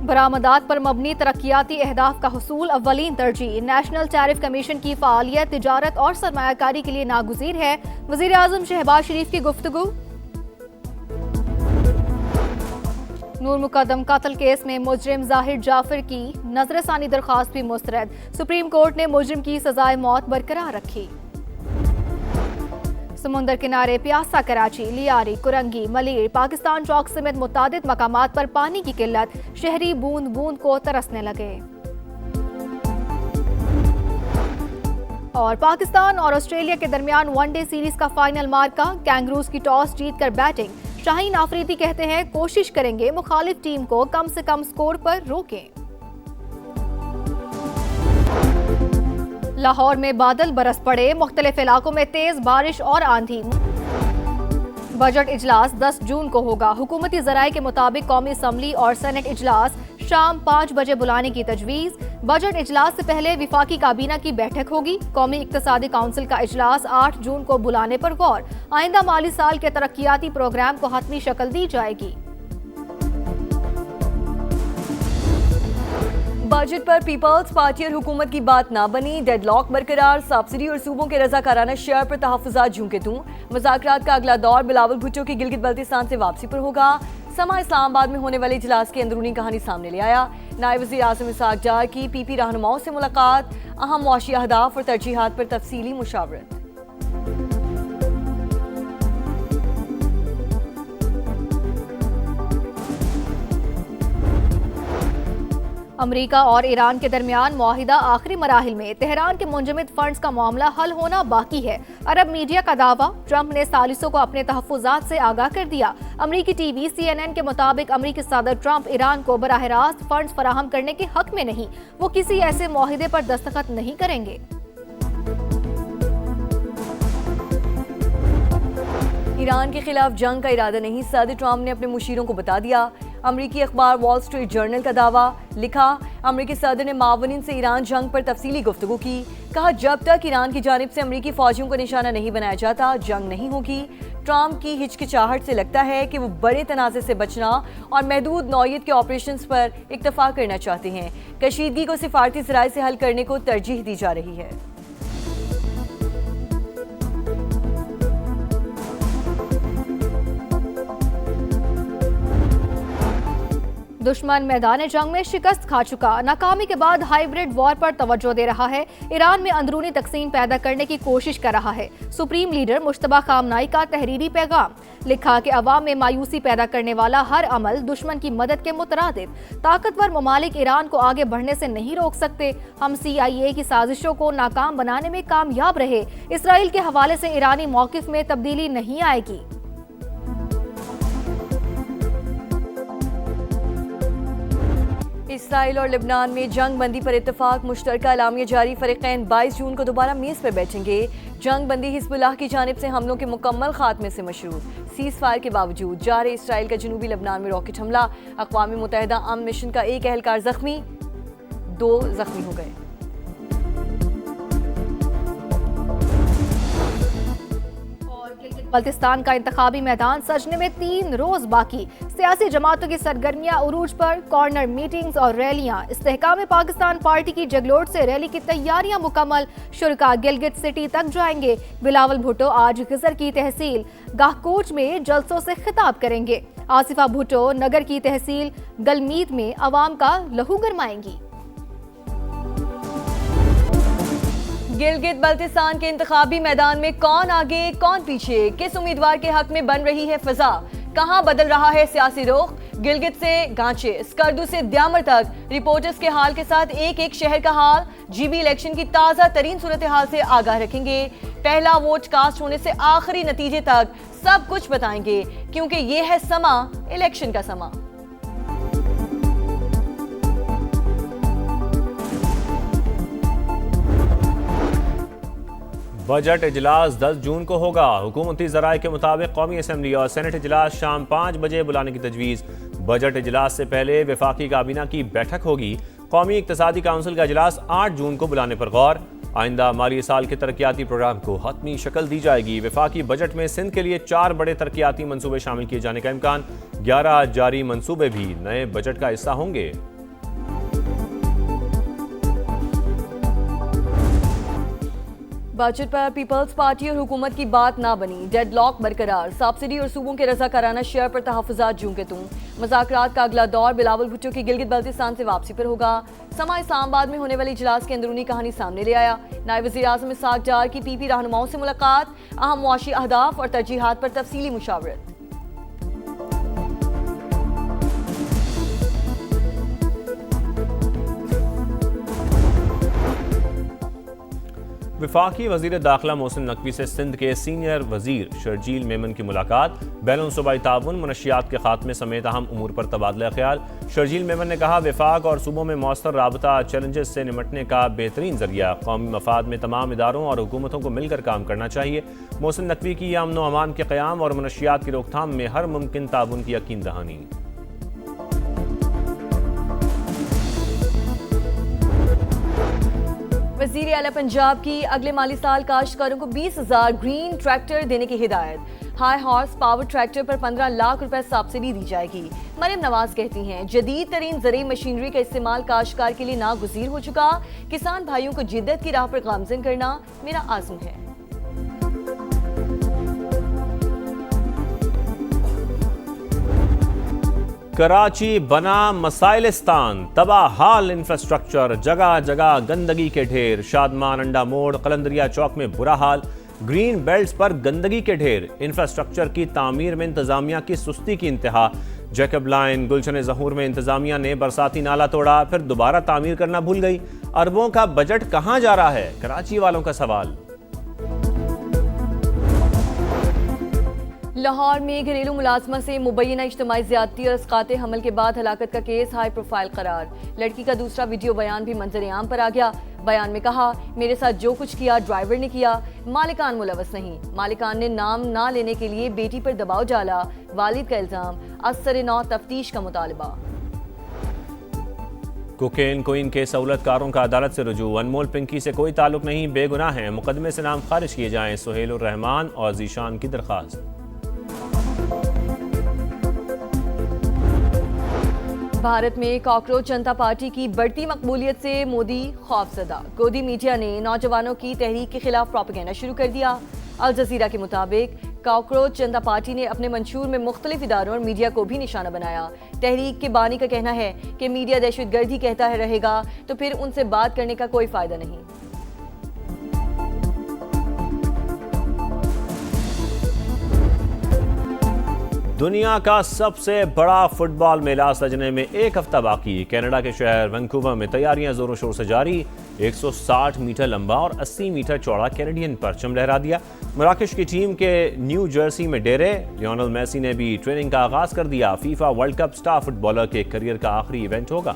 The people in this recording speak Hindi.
बरामदात पर मबनी तरक्याती अहदाफ का हुसूल अव्वलीन तरजीह। नेशनल टैरिफ कमीशन की फ़ालियत तिजारत और सरमायाकारी के लिए नागुज़ीर है। वज़ीर आज़म शहबाज शरीफ की गुफ्तगू। नूर मुकद्दम कत्ल केस में मुजरिम जाहिर जाफर की नजरसानी दरख्वास्त भी मुस्तरद। सुप्रीम कोर्ट ने मुजरिम की सजाए मौत बरकरार रखी। समुंदर किनारे प्यासा कराची, लियारी, कुरंगी, मलीर, पाकिस्तान चौक समेत मुतादिद मकामात पर पानी की किल्लत, शहरी बूंद बूंद को तरसने लगे। और पाकिस्तान और ऑस्ट्रेलिया के दरमियान वनडे सीरीज का फाइनल मार्का, कैंगरूज की टॉस जीतकर बैटिंग। शाहीन आफरीदी कहते हैं कोशिश करेंगे मुखालिफ टीम को कम से कम स्कोर पर रोकें। लाहौर में बादल बरस पड़े, मुख्तलिफ इलाकों में तेज बारिश और आंधी। बजट इजलास 10 जून को होगा। हुकूमती जराये के मुताबिक कौमी असम्बली और सेनेट इजलास शाम 5 बजे बुलाने की तजवीज़। बजट इजलास से पहले विफाकी काबीना की बैठक होगी। कौमी इक्तसादी काउंसिल का इजलास 8 जून को बुलाने पर गौर। आइंदा माली साल के तरक्याती प्रोग्राम को हतमी शक्ल दी जाएगी। बजट पर पीपल्स पार्टी और हुकूमत की बात ना बनी, डेडलॉक बरकरार। सब्सिडी और सूबों के रजाकाराना शेयर पर तहफ़्फ़ुज़ात जूं के तूं। मुज़ाकरात का अगला दौर बिलावल भुट्टो की गिलगित बल्तिस्तान से वापसी पर होगा। समा इस्लामाबाद में होने वाले इजलास की अंदरूनी कहानी सामने ले आया। नायब वज़ीर आज़म इसहाक़ डार की पीपी रहनुमाओं से मुलाकात, अहम मुआशी अहदाफ और तरजीहात पर तफसीली मुशावरत। अमरीका और ईरान के दरमियान मुआहिदा आखिरी मराहिल में। तेहरान के मुंजमद फंड्स का मामला हल होना बाकी है। अरब मीडिया का दावा, ट्रंप ने सालिसों को अपने तहफ़्फ़ुज़ात से आगाह कर दिया। अमरीकी टीवी CNN के मुताबिक अमरीकी सदर ट्रंप ईरान को बराह रास्त फंड्स फराहम करने के हक में नहीं, वो किसी ऐसे मुआहिदे पर दस्तखत नहीं करेंगे। ईरान के खिलाफ जंग का इरादा नहीं, सदर ट्रंप ने अपने मुशीरों को बता दिया। अमरीकी अखबार वॉल स्ट्रीट जर्नल का दावा, लिखा अमरीकी सदर ने मावनिन से ईरान जंग पर तफसीली गुफ्तगू की। कहा जब तक ईरान की जानिब से अमरीकी फौजियों को निशाना नहीं बनाया जाता जंग नहीं होगी। ट्रंप की हिचकिचाहट से लगता है कि वो बड़े तनाज़े से बचना और महदूद नौयत के ऑपरेशंस पर इक्तफा करना चाहते हैं। कशीदगी को सिफारती ज़राए से हल करने को तरजीह दी जा रही है। दुश्मन मैदान जंग में शिकस्त खा चुका, नाकामी के बाद हाइब्रिड वॉर पर तवज्जो दे रहा है। ईरान में अंदरूनी तकसीम पैदा करने की कोशिश कर रहा है। सुप्रीम लीडर मुश्तबा खामनाई का तहरीरी पैगाम, लिखा कि अवाम में मायूसी पैदा करने वाला हर अमल दुश्मन की मदद के मुतरादिफ। ताकतवर ममालिक ईरान को आगे बढ़ने से नहीं रोक सकते। हम CIA की साजिशों को नाकाम बनाने में कामयाब रहे। इसराइल के हवाले से ईरानी मौकिफ में तब्दीली नहीं आएगी। इसराइल और लिबनान में जंग बंदी पर इत्तफाक, मुश्तरका एलामिया जारी। फरीकैन 22 जून को दोबारा मेज़ पर बैठेंगे। जंग बंदी हिज़्बुल्लाह की जानिब से हमलों के मुकम्मल खात्मे से मशरूत। सीज़ फायर के बावजूद जारी इसराइल का जनूबी लिबनान में रॉकेट हमला। अक़वाम मुत्तहिदा अमन मिशन का एक एहलकार जख्मी, 2 जख्मी हो गए। बल्तिस्तान का इंतखाबी मैदान सजने में 3 रोज बाकी। सियासी जमातों की सरगर्मियां उरूज पर, कॉर्नर मीटिंग्स और रैलियां। इस्तेहकाम पाकिस्तान पार्टी की जगलोट से रैली की तैयारियां मुकम्मल। शुरका गिलगित सिटी तक जाएंगे। बिलावल भुट्टो आज गिजर की तहसील गाहकोच में जलसों से खिताब करेंगे। आसिफा भुट्टो नगर की तहसील गलमीत में अवाम का लहू गरमाएंगी। गिलगित बल्तिस्तान के इंतखाबी मैदान में कौन आगे कौन पीछे, किस उम्मीदवार के हक में बन रही है फिजा, कहां बदल रहा है सियासी रुख। गिलगित से गांचे, स्कर्दू से द्यामर तक रिपोर्टर्स के हाल के साथ एक एक शहर का हाल। GB इलेक्शन की ताज़ा तरीन सूरत हाल से आगाह रखेंगे। पहला वोट कास्ट होने से आखिरी नतीजे तक सब कुछ बताएंगे, क्योंकि ये है समा, इलेक्शन का समा। बजट इजलास 10 जून को होगा। हुकूमती ज़राए के मुताबिक कौमी असम्बली और सेनेट इजलास शाम 5 बजे बुलाने की तजवीज़। बजट इजलास से पहले वफाकी काबीना की बैठक होगी। कौमी इक्तसादी काउंसिल का इजलास 8 जून को बुलाने पर गौर। आइंदा माली साल के तरक्याती प्रोग्राम को हतमी शक्ल दी जाएगी। वफाकी बजट में सिंध के लिए 4 बड़े तरक्याती मनसूबे शामिल किए जाने का इम्कान। 11 जारी मनसूबे भी नए बजट का हिस्सा होंगे। बजट पर पीपल्स पार्टी और हुकूमत की बात ना बनी, डेडलॉक बरकरार, सब्सिडी और सूबों के रजाकाराना शेयर पर तहफ़्फ़ुज़ात जूं के तूं। मुज़ाकरात का अगला दौर बिलावल भुट्टो की गिलगित बल्तिस्तान से वापसी पर होगा। समा इस्लामाबाद में होने वाले इजलास की अंदरूनी कहानी सामने ले आया। नायब वज़ीर आज़म इसहाक़ डार की पीपी रहनुमाओं से मुलाकात, अहम मुआशी अहदाफ और तरजीहात पर तफसीली मुशावरत। वफाकी वज़ीर दाखिला मोहसिन नकवी से सिंध के सीनियर वज़ीर शर्जील मेमन की मुलाकात, बैनुल सूबाई ताउन, मनशियात के खात्मे समेत अहम उमूर पर तबादला ख्याल। शर्जील मेमन ने कहा, वफाक और सूबों में मौसर राबता चैलेंजेस से निमटने का बेहतरीन जरिया, कौमी मफाद में तमाम इदारों और हुकूमतों को मिलकर काम करना चाहिए। मोहसिन नकवी की अमन व अमान के क़याम और मनशियात की रोकथाम में हर मुमकिन ताउन की यकीन दहानी। वज़ीर आला पंजाब की अगले माली साल काश्तकारों को 20,000 ग्रीन ट्रैक्टर देने की हिदायत। हाई हॉर्स पावर ट्रैक्टर पर 15 लाख रुपए सब्सिडी दी जाएगी। मरियम नवाज कहती हैं, जदीद तरीन ज़रूरी मशीनरी का इस्तेमाल काश्तकार के लिए नागुज़ीर हो चुका। किसान भाइयों को जिद्दत की राह पर गामज़न करना मेरा आज़म है। कराची बना मसाइलिस्तान, तबाहाल इंफ्रास्ट्रक्चर, जगह जगह गंदगी के ढेर। शादमान अंडा मोड़, कलंदरिया चौक में बुरा हाल, ग्रीन बेल्ट्स पर गंदगी के ढेर। इंफ्रास्ट्रक्चर की तामीर में इंतजामिया की सुस्ती की इंतहा। जैकब लाइन, गुलशन ज़हूर में इंतजामिया ने बरसाती नाला तोड़ा, फिर दोबारा तामीर करना भूल गई। अरबों का बजट कहाँ जा रहा है, कराची वालों का सवाल। लाहौर में घरेलू मुलाजमा से मुबैना इज्तिमाई ज़्यादती और इसकात हमल के बाद हलाकत का केस हाई प्रोफाइल करार। लड़की का दूसरा वीडियो बयान भी मंजर आम पर आ गया। बयान में कहा, मेरे साथ जो कुछ किया ड्राइवर ने किया, मालिकान मुलवस नहीं। मालिकान ने नाम ना लेने के लिए बेटी पर दबाव डाला, वालिद का इल्ज़ाम। असर नौ तफ्तीश का मुतालबा। कोकेन कोइन के सहूलतकारों का अदालत से रुजू, अनमोल पिंकी से कोई ताल्लुक नहीं, बेगुनाह हैं, मुकदमे से नाम खारिज किए जाएं। सुहेलुर रहमान और जीशान की दरख्वास्त। भारत में कॉकरोच जनता पार्टी की बढ़ती मकबूलियत से मोदी खौफजदा। गोदी मीडिया ने नौजवानों की तहरीक के खिलाफ प्रोपेगेंडा शुरू कर दिया। अल जजीरा के मुताबिक कॉकरोच जनता पार्टी ने अपने मंशूर में मुख्तलिफ इदारों और मीडिया को भी निशाना बनाया। तहरीक के बानी का कहना है कि मीडिया दहशतगर्दी कहता है रहेगा तो फिर उनसे बात करने का कोई फायदा नहीं। दुनिया का सबसे बड़ा फुटबॉल मेला सजने में एक हफ्ता बाकी। कनाडा के शहर वैंकूवर में तैयारियां जोरों शोर से जारी। 160 मीटर लंबा और 80 मीटर चौड़ा कैनेडियन परचम लहरा दिया। मराकश की टीम के न्यू जर्सी में डेरे। लियोनेल मेसी ने भी ट्रेनिंग का आगाज कर दिया। FIFA world cup star footballer के करियर का आखिरी इवेंट होगा।